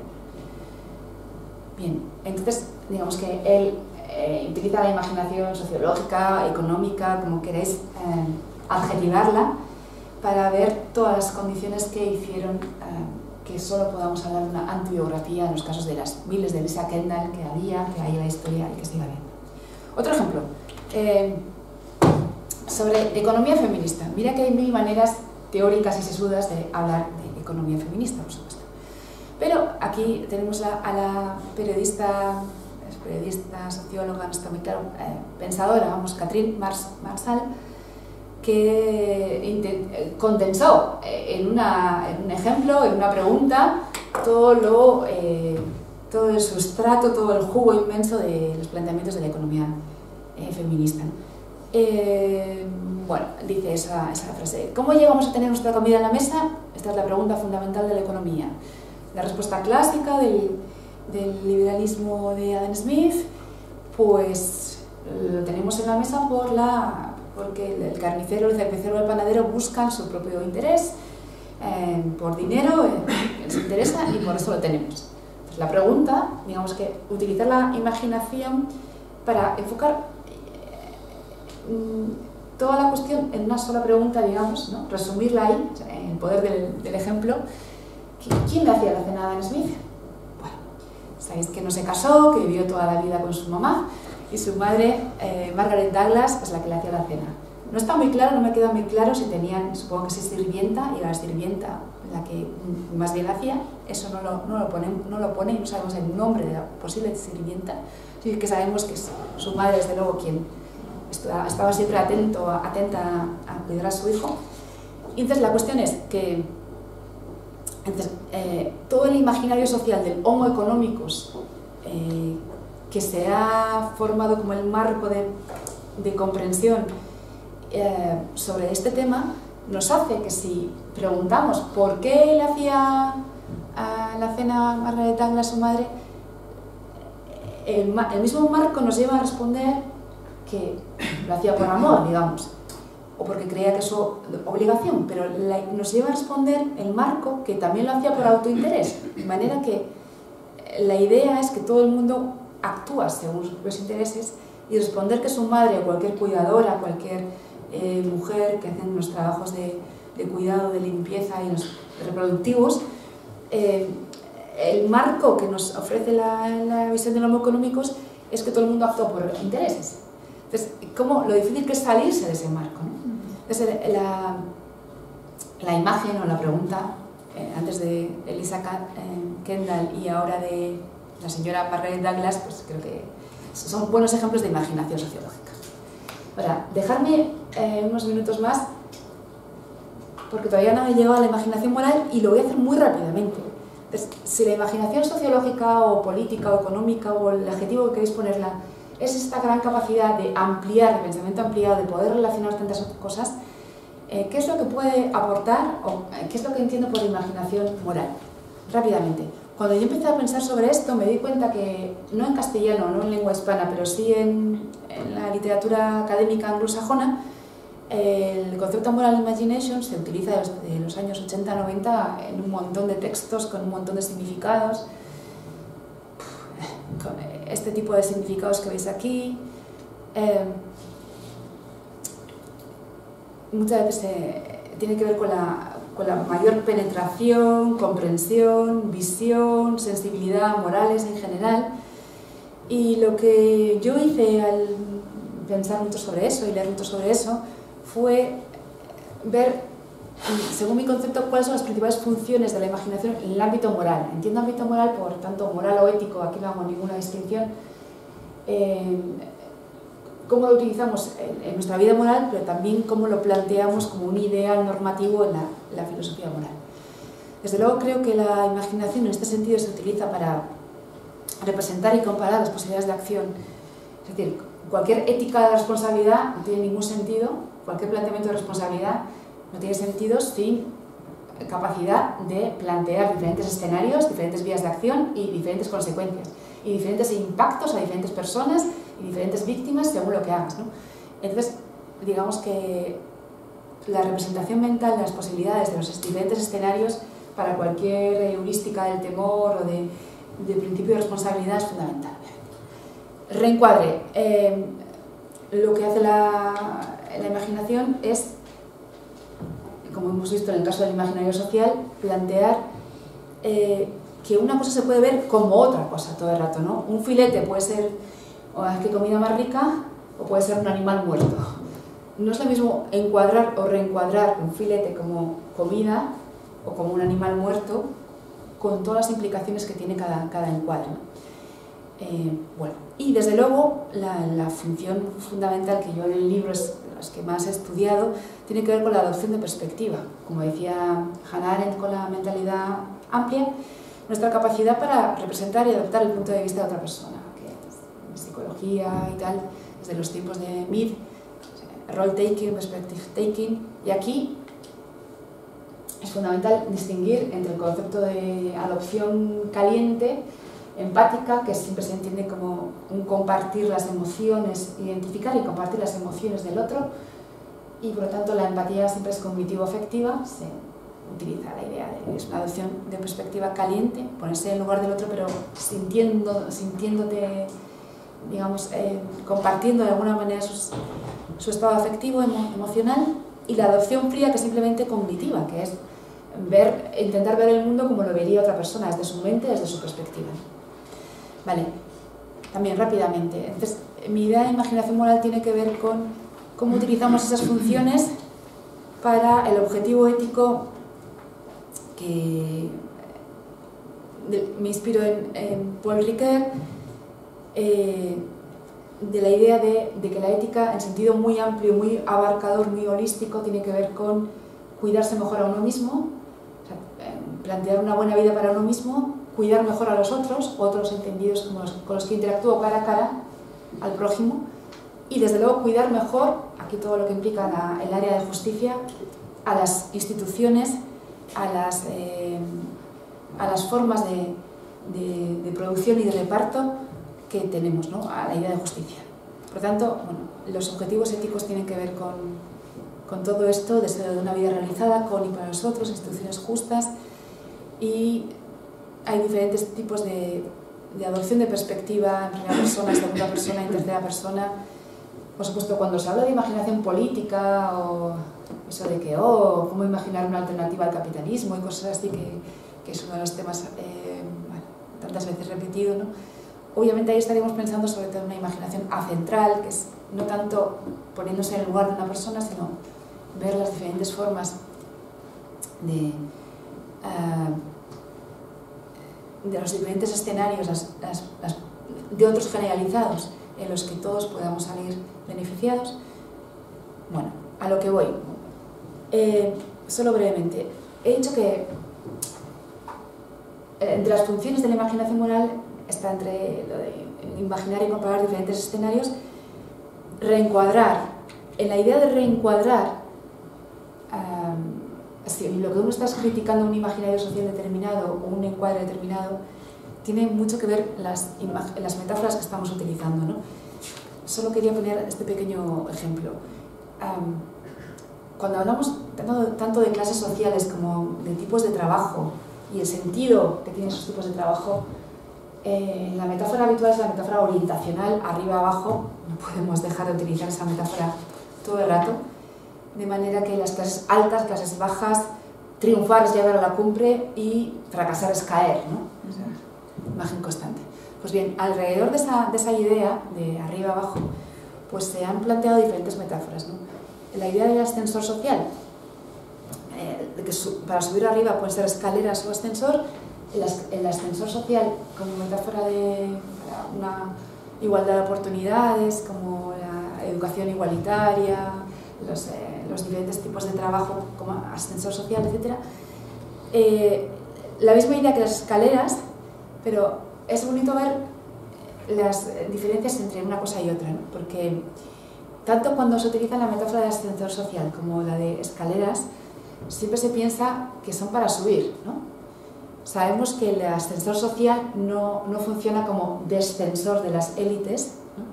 Bien, entonces digamos que él utiliza la imaginación sociológica, económica, como queréis adjetivarla, para ver todas las condiciones que hicieron que solo podamos hablar de una antibiografía en los casos de las miles de Elisa Kendall que hay en la historia y que siga habiendo. Otro ejemplo, sobre economía feminista. Mira que hay 1000 maneras teóricas y sesudas de hablar de economía feminista, por supuesto. Pero aquí tenemos a la periodista, socióloga, no está muy claro, pensadora, vamos, Catherine Marsal, que condensó en un ejemplo, en una pregunta, todo el sustrato, todo el jugo inmenso de los planteamientos de la economía feminista, ¿no? Bueno, dice esa frase, ¿cómo llegamos a tener nuestra comida en la mesa? Esta es la pregunta fundamental de la economía. La respuesta clásica del liberalismo de Adam Smith, pues lo tenemos en la mesa porque el carnicero, el cervecero o el panadero buscan su propio interés, por dinero, les interesa y por eso lo tenemos. Pues la pregunta, digamos que utilizar la imaginación para enfocar toda la cuestión en una sola pregunta, digamos, ¿no? Resumirla ahí, en el poder del ejemplo. ¿Quién le hacía la cena a Adam Smith? Bueno, sabéis que no se casó, que vivió toda la vida con su mamá, y su madre, Margaret Douglas, es la que le hacía la cena. No está muy claro, no me queda muy claro si tenían, supongo que si sirvienta, y la sirvienta la que más bien hacía, eso no lo pone, y no sabemos el nombre de la posible sirvienta, sí que sabemos que es su madre, desde luego, quien estaba siempre atenta a cuidar a su hijo. Y entonces la cuestión es que todo el imaginario social del homo economicus, que se ha formado como el marco de comprensión sobre este tema, nos hace que si preguntamos por qué le hacía a la cena Margaret Douglas a su madre, el mismo marco nos lleva a responder que lo hacía por amor, digamos, o porque creía que es su obligación, pero nos lleva a responder el marco que también lo hacía por autointerés, de manera que la idea es que todo el mundo actúa según sus propios intereses, y responder que su madre o cualquier cuidadora, cualquier mujer que hacen los trabajos de cuidado, de limpieza y los reproductivos, el marco que nos ofrece la visión del homo económicos es que todo el mundo actúa por intereses. Entonces, lo difícil que es salirse de ese marco, ¿no? Entonces, la imagen o la pregunta, antes de Elisa Kendall y ahora de la señora Margaret Douglas, pues creo que son buenos ejemplos de imaginación sociológica. Ahora, dejarme unos minutos más, porque todavía no he llegado a la imaginación moral y lo voy a hacer muy rápidamente. Entonces, si la imaginación sociológica o política o económica o el adjetivo que queréis ponerla es esta gran capacidad de ampliar, de pensamiento ampliado, de poder relacionar tantas cosas, ¿qué es lo que puede aportar o qué es lo que entiendo por imaginación moral? Rápidamente. Cuando yo empecé a pensar sobre esto me di cuenta que, no en castellano, no en lengua hispana, pero sí en la literatura académica anglosajona, el concepto moral imagination se utiliza desde los años 80-90 en un montón de textos con un montón de significados. Con este tipo de significados que veis aquí, muchas veces tiene que ver con la mayor penetración, comprensión, visión, sensibilidad, morales en general. Y lo que yo hice al pensar mucho sobre eso y leer mucho sobre eso fue ver, según mi concepto, cuáles son las principales funciones de la imaginación en el ámbito moral. Entiendo ámbito moral por tanto moral o ético, aquí no hago ninguna distinción. Cómo lo utilizamos en nuestra vida moral, pero también cómo lo planteamos como un ideal normativo en la filosofía moral. Desde luego creo que la imaginación en este sentido se utiliza para representar y comparar las posibilidades de acción. Es decir, cualquier ética de la responsabilidad no tiene ningún sentido, cualquier planteamiento de responsabilidad no tiene sentido sin capacidad de plantear diferentes escenarios, diferentes vías de acción y diferentes consecuencias, y diferentes impactos a diferentes personas y diferentes víctimas según lo que hagas, ¿no? Entonces, digamos que la representación mental de las posibilidades de los diferentes escenarios para cualquier heurística del temor o de principio de responsabilidad es fundamental. Reencuadre. Lo que hace la imaginación es, como hemos visto en el caso del imaginario social, plantear que una cosa se puede ver como otra cosa todo el rato, ¿no? Un filete puede ser, qué comida más rica, o puede ser un animal muerto. No es lo mismo encuadrar o reencuadrar un filete como comida o como un animal muerto, con todas las implicaciones que tiene cada encuadre, ¿no? Bueno, y desde luego la función fundamental que yo en el libro es de las que más he estudiado tiene que ver con la adopción de perspectiva. Como decía Hannah Arendt, con la mentalidad amplia, nuestra capacidad para representar y adoptar el punto de vista de otra persona, que en psicología y tal, desde los tiempos de Mead, role-taking, perspective-taking, y aquí es fundamental distinguir entre el concepto de adopción caliente, empática, que siempre se entiende como un compartir las emociones, identificar y compartir las emociones del otro, y por lo tanto la empatía siempre es cognitivo-afectiva, se utiliza la idea de es una adopción de perspectiva caliente, ponerse en lugar del otro, pero sintiéndote, digamos, compartiendo de alguna manera su estado afectivo, emocional, y la adopción fría, que es simplemente cognitiva, que es intentar ver el mundo como lo vería otra persona, desde su mente, desde su perspectiva. Vale, también rápidamente. Entonces, mi idea de imaginación moral tiene que ver con cómo utilizamos esas funciones para el objetivo ético que me inspiro en Paul Ricoeur, de la idea de que la ética, en sentido muy amplio, muy abarcador, muy holístico, tiene que ver con cuidarse mejor a uno mismo, o sea, plantear una buena vida para uno mismo, cuidar mejor a los otros entendidos como con los que interactúo cara a cara, al prójimo, y desde luego cuidar mejor, aquí todo lo que implica el área de justicia, a las instituciones, a las formas de producción y de reparto que tenemos, ¿no? A la idea de justicia. Por tanto, bueno, los objetivos éticos tienen que ver con todo esto, deseo de una vida realizada, con y para los otros, instituciones justas, y hay diferentes tipos de adopción de perspectiva en primera persona, segunda persona y tercera persona. Por supuesto, cuando se habla de imaginación política o eso de que, cómo imaginar una alternativa al capitalismo y cosas así, que es uno de los temas tantas veces repetido, ¿no? Obviamente ahí estaríamos pensando sobre todo en una imaginación acentral, que es no tanto poniéndose en el lugar de una persona, sino ver las diferentes formas de los diferentes escenarios, de otros generalizados, en los que todos podamos salir beneficiados. Bueno, a lo que voy. Solo brevemente. He dicho que entre las funciones de la imaginación moral está entre lo de imaginar y comparar diferentes escenarios, reencuadrar. En la idea de reencuadrar, lo que uno está criticando un imaginario social determinado o un encuadre determinado, tiene mucho que ver las metáforas que estamos utilizando, ¿no? Solo quería poner este pequeño ejemplo. Cuando hablamos tanto de clases sociales como de tipos de trabajo y el sentido que tienen esos tipos de trabajo, la metáfora habitual es la metáfora orientacional, arriba-abajo. No podemos dejar de utilizar esa metáfora todo el rato, de manera que las clases altas, clases bajas, triunfar es llegar a la cumbre y fracasar es caer, ¿no? O sea, imagen constante. Pues bien, alrededor de esa idea de arriba-abajo, pues se han planteado diferentes metáforas, ¿no? La idea del ascensor social, de que para subir arriba pueden ser escaleras o ascensor. El ascensor social como metáfora para una igualdad de oportunidades, como la educación igualitaria, los diferentes tipos de trabajo como ascensor social, etc. La misma idea que las escaleras, pero es bonito ver las diferencias entre una cosa y otra, ¿no? Porque tanto cuando se utiliza la metáfora de ascensor social como la de escaleras, siempre se piensa que son para subir, ¿no? Sabemos que el ascensor social no funciona como descensor de las élites, ¿no?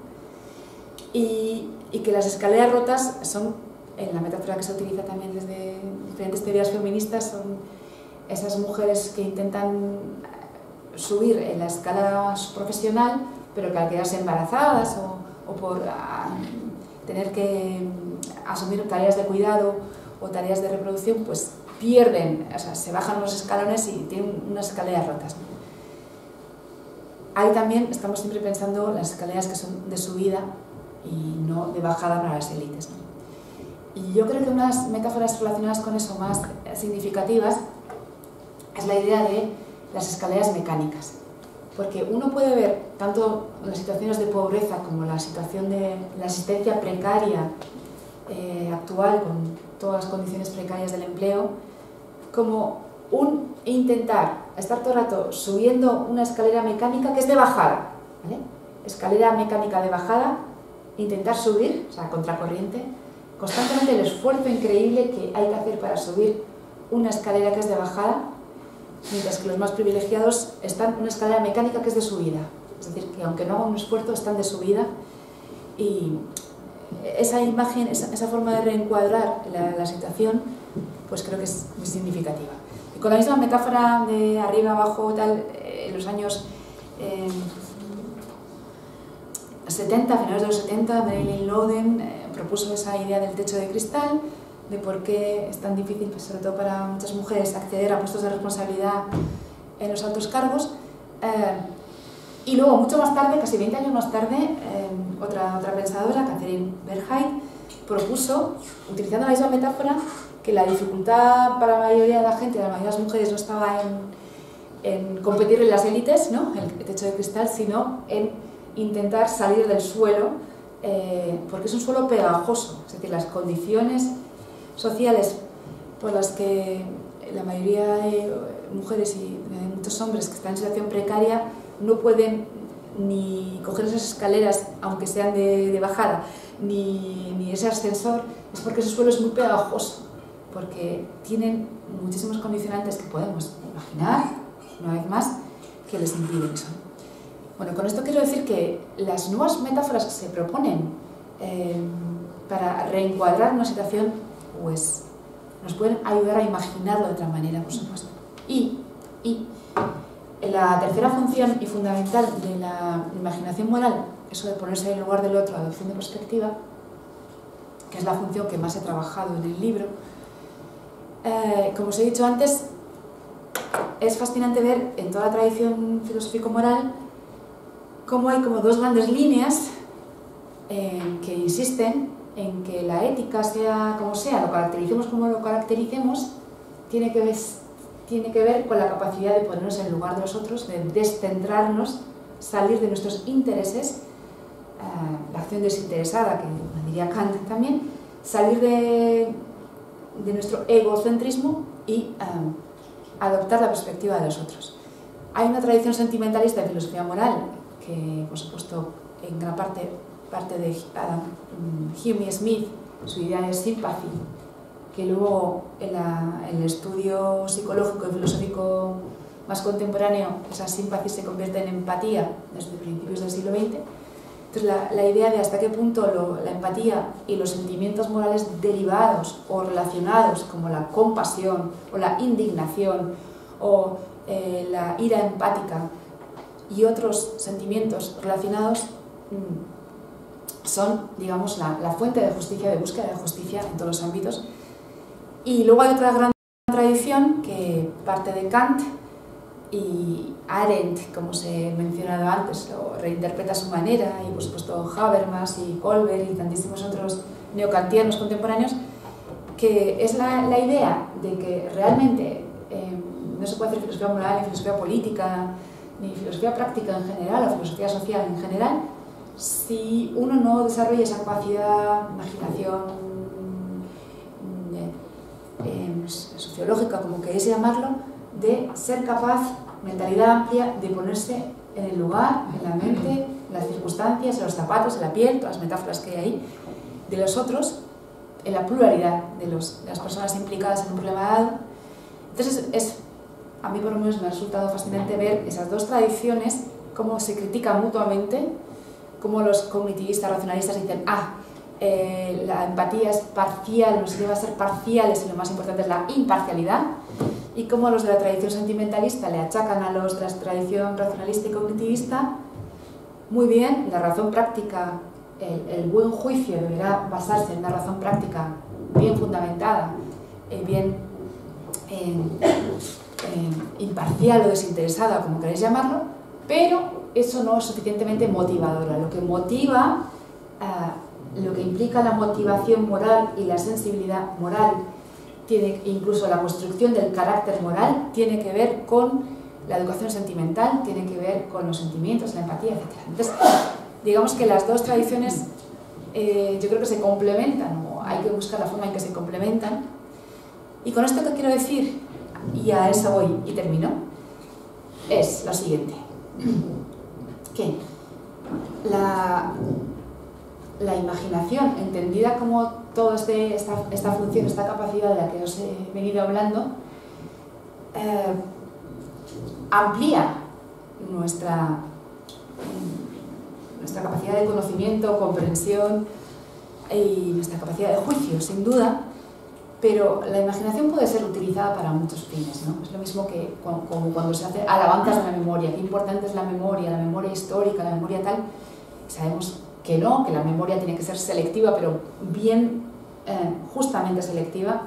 Y que las escaleras rotas son, en la metáfora que se utiliza también desde diferentes teorías feministas, son esas mujeres que intentan subir en la escala profesional, pero que al quedarse embarazadas o por tener que asumir tareas de cuidado o tareas de reproducción, pues pierden, o sea, se bajan los escalones y tienen unas escaleras rotas, ¿no? Ahí también estamos siempre pensando las escaleras que son de subida y no de bajada para las élites, ¿no? Y yo creo que unas metáforas relacionadas con eso más significativas es la idea de las escaleras mecánicas, porque uno puede ver tanto las situaciones de pobreza como la situación de la asistencia precaria actual, con todas las condiciones precarias del empleo, como un intentar estar todo el rato subiendo una escalera mecánica que es de bajada, ¿vale? Escalera mecánica de bajada, intentar subir, o sea, contracorriente, constantemente el esfuerzo increíble que hay que hacer para subir una escalera que es de bajada, mientras que los más privilegiados están en una escalera mecánica que es de subida. Es decir, que aunque no hagan un esfuerzo, están de subida. Y esa imagen, esa forma de reencuadrar la situación, pues creo que es muy significativa. Y con la misma metáfora de arriba, abajo, tal, en los años 70, a finales de los 70, Marilyn Loden propuso esa idea del techo de cristal, de por qué es tan difícil, pues, sobre todo para muchas mujeres, acceder a puestos de responsabilidad en los altos cargos. Y luego, mucho más tarde, casi 20 años más tarde, otra pensadora, Catherine Berghain, propuso, utilizando la misma metáfora, que la dificultad para la mayoría de la gente, la mayoría de las mujeres, no estaba en competir en las élites, ¿no?, el techo de cristal, sino en intentar salir del suelo, porque es un suelo pegajoso, es decir, las condiciones sociales por las que la mayoría de mujeres y de muchos hombres que están en situación precaria no pueden ni coger esas escaleras, aunque sean de bajada, ni ese ascensor, es porque ese suelo es muy pegajoso, porque tienen muchísimos condicionantes que podemos imaginar, una vez más, que les impiden eso. Bueno, con esto quiero decir que las nuevas metáforas que se proponen para reencuadrar una situación, pues nos pueden ayudar a imaginarlo de otra manera, por supuesto. Y la tercera función y fundamental de la imaginación moral, eso de ponerse en el lugar del otro, adopción de perspectiva, que es la función que más he trabajado en el libro, como os he dicho antes, es fascinante ver en toda la tradición filosófico-moral cómo hay como dos grandes líneas que insisten en que la ética, sea como sea, lo caractericemos como lo caractericemos, tiene que ver con la capacidad de ponernos en el lugar de los otros, de descentrarnos, salir de nuestros intereses, la acción desinteresada, que me diría Kant también, salir de nuestro egocentrismo y adoptar la perspectiva de los otros. Hay una tradición sentimentalista de filosofía moral que, por supuesto, en gran parte de Hume Smith, su idea de sympathy, que luego en el estudio psicológico y filosófico más contemporáneo, esa sympathy se convierte en empatía desde principios del siglo XX. Entonces la idea de hasta qué punto la empatía y los sentimientos morales derivados o relacionados, como la compasión o la indignación o la ira empática y otros sentimientos relacionados, son, digamos, la fuente de justicia, de búsqueda de justicia en todos los ámbitos. Y luego hay otra gran tradición que parte de Kant, y Arendt, como se ha mencionado antes, lo reinterpreta a su manera, y por supuesto Habermas y Kolber y tantísimos otros neokantianos contemporáneos, que es la idea de que realmente no se puede hacer filosofía moral, ni filosofía política, ni filosofía práctica en general, o filosofía social en general, si uno no desarrolla esa capacidad, imaginación sociológica, como queréis llamarlo, de ser capaz, mentalidad amplia, de ponerse en el lugar, en la mente, en las circunstancias, en los zapatos, en la piel, todas las metáforas que hay ahí, de los otros, en la pluralidad de las personas implicadas en un problema dado. Entonces, a mí por lo menos me ha resultado fascinante ver esas dos tradiciones, cómo se critican mutuamente, cómo los cognitivistas racionalistas dicen, la empatía es parcial, nos lleva a ser parciales y lo más importante es la imparcialidad, y cómo los de la tradición sentimentalista le achacan a los de la tradición racionalista y cognitivista, muy bien, la razón práctica, el buen juicio deberá basarse en una razón práctica bien fundamentada, bien imparcial o desinteresada, como queréis llamarlo, pero eso no es suficientemente motivadora. Lo que motiva, lo que implica la motivación moral y la sensibilidad moral, incluso la construcción del carácter moral, tiene que ver con la educación sentimental, tiene que ver con los sentimientos, la empatía, etc. Entonces, digamos que las dos tradiciones yo creo que se complementan, o hay que buscar la forma en que se complementan. Y con esto que quiero decir, y a eso voy y termino, es lo siguiente, que la imaginación, entendida como toda esta función, esta capacidad de la que os he venido hablando, amplía nuestra capacidad de conocimiento, comprensión y nuestra capacidad de juicio, sin duda, pero la imaginación puede ser utilizada para muchos fines, ¿no? Es lo mismo que como cuando se hace alabanzas de la memoria. Qué importante es la memoria histórica, la memoria tal. Sabemos que no, que la memoria tiene que ser selectiva, pero bien, justamente selectiva.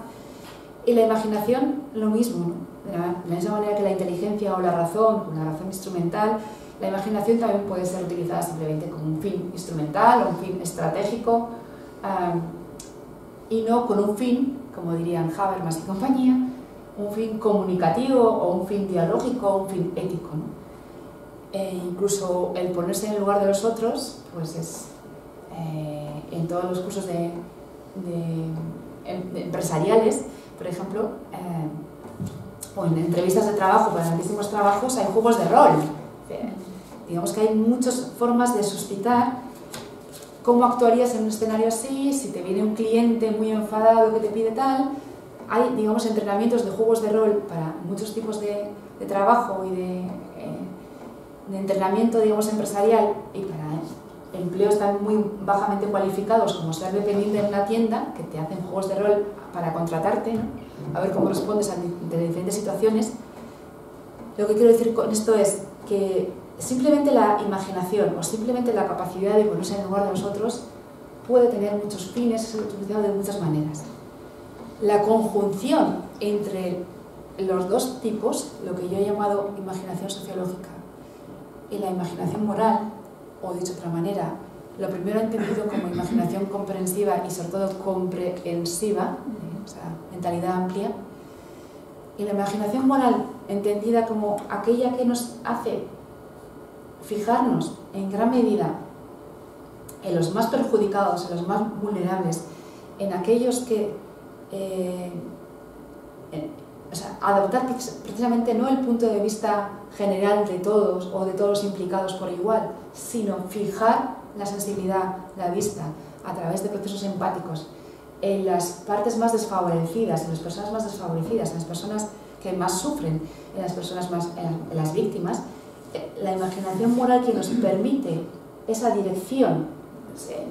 Y la imaginación, lo mismo, ¿no? De la misma manera que la inteligencia o la razón instrumental, la imaginación también puede ser utilizada simplemente como un fin instrumental o un fin estratégico, y no con un fin, como dirían Habermas y compañía, un fin comunicativo o un fin dialógico o un fin ético, ¿no? Incluso el ponerse en el lugar de los otros, pues es en todos los cursos de empresariales, por ejemplo, o en entrevistas de trabajo para tantísimos trabajos hay juegos de rol. Digamos que hay muchas formas de suscitar cómo actuarías en un escenario así, si te viene un cliente muy enfadado que te pide tal. Hay, digamos, entrenamientos de juegos de rol para muchos tipos de trabajo y de entrenamiento, digamos, empresarial, y para empleos tan muy bajamente cualificados como ser dependiente en una tienda, que te hacen juegos de rol para contratarte, ¿no? A ver cómo respondes ante diferentes situaciones. Lo que quiero decir con esto es que simplemente la imaginación o simplemente la capacidad de ponerse en el lugar de los otros puede tener muchos fines, ser utilizado de muchas maneras. La conjunción entre los dos tipos, lo que yo he llamado imaginación sociológica y la imaginación moral, o dicho de otra manera, lo primero entendido como imaginación comprensiva y sobre todo comprehensiva, o sea, mentalidad amplia, y la imaginación moral entendida como aquella que nos hace fijarnos en gran medida en los más perjudicados, en los más vulnerables, en aquellos que o sea, adoptar precisamente no el punto de vista general de todos o de todos los implicados por igual, sino fijar la sensibilidad, la vista, a través de procesos empáticos en las partes más desfavorecidas, en las personas más desfavorecidas, en las personas que más sufren, en las personas más, en las víctimas. La imaginación moral que nos permite esa dirección,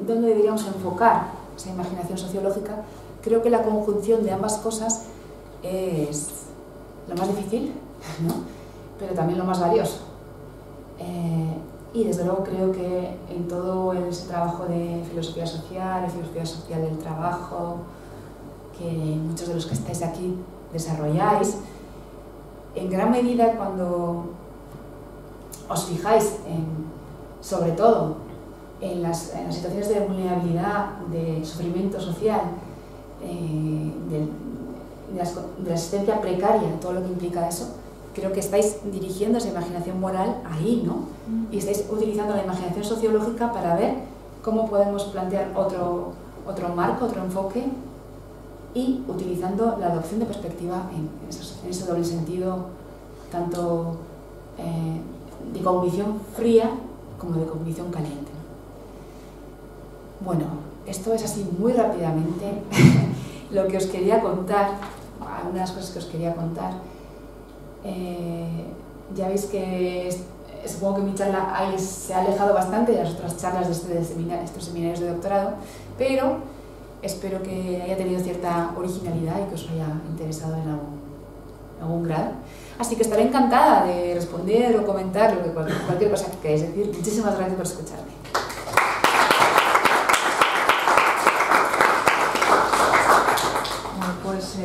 donde deberíamos enfocar esa imaginación sociológica. Creo que la conjunción de ambas cosas es lo más difícil, ¿no? Pero también lo más valioso. Y desde luego creo que en todo ese trabajo de filosofía social del trabajo, que muchos de los que estáis aquí desarrolláis, en gran medida cuando os fijáis sobre todo en las situaciones de vulnerabilidad, de sufrimiento social, de la asistencia precaria, todo lo que implica eso, creo que estáis dirigiendo esa imaginación moral ahí, ¿no? Y estáis utilizando la imaginación sociológica para ver cómo podemos plantear otro marco, otro enfoque, y utilizando la adopción de perspectiva en ese doble sentido, tanto de cognición fría como de cognición caliente. Bueno, esto es así muy rápidamente lo que os quería contar, algunas cosas que os quería contar. Ya veis que supongo que mi charla se ha alejado bastante de las otras charlas de estos seminarios de doctorado, pero espero que haya tenido cierta originalidad y que os haya interesado en algún grado. Así que estaré encantada de responder o comentar cualquier cosa que queráis decir. Muchísimas gracias por escucharme. Bueno, pues